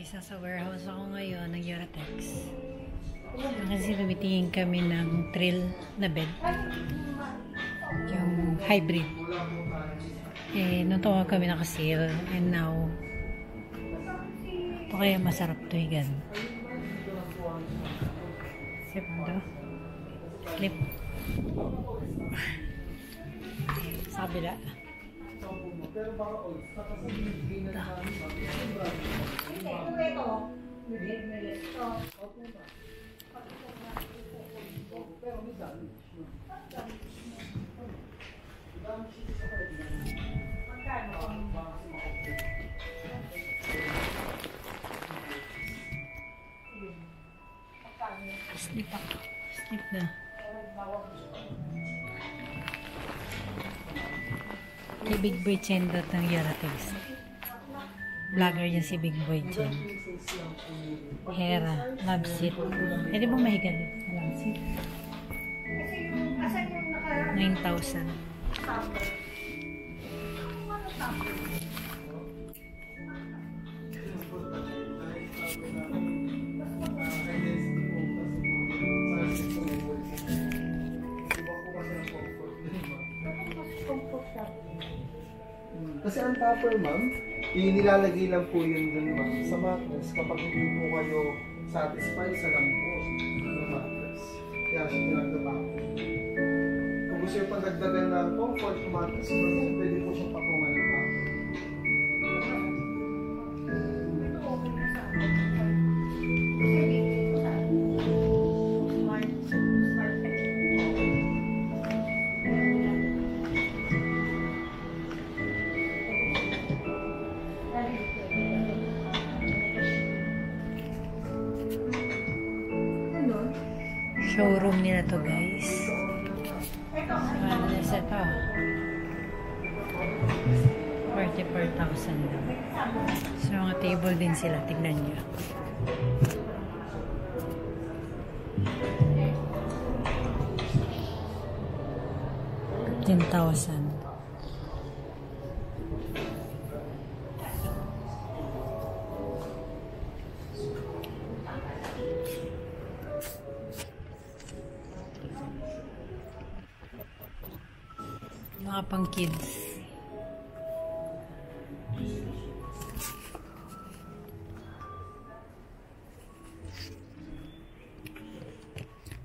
guys, nasa warehouse ako ngayon ng Eurotex. Kasi tumitingin kami ng Trill na bed. Yung hybrid. Nung kami naka-sale. And now, ito kaya masarap tuwigan. Segundo. Clip. Sa kabila. Pero baka all stock kasi hindi na namin pero may dami. Sleep ako. Sleep na. Kay Big Boy Chen dot ng Eurotex. Vlogger yan si Big Boy Chen. Hera, love seat. Pwede bang mahiga dito? Love seat. 9,000. Kasi ang topper, ma'am, nilalagay lang po yun dun, ma'am, sa mattress kapag hindi po kayo satisfied sa lambos ng mattress. Kaya siya tinatapos. Kung gusto yung pagdagdagan ng comfort ng mattress, pwede po siyang patungan ng topper. Showroom nila to, guys. Sa ito. 44,000 daw. So, mga table din sila. Tignan nyo. $10,000. Mga pang kids.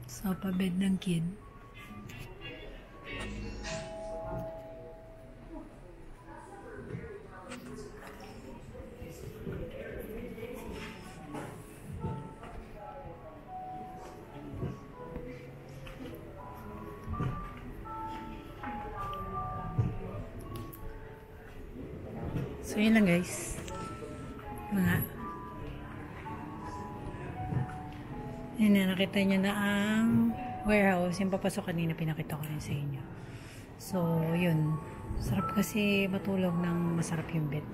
Sofa bed ng kid. So, yun lang, guys. Yun na, nakita nyo na ang warehouse. Yung papasok kanina, pinakita ko rin sa inyo. So, yun. Sarap kasi matulog ng masarap yung bed.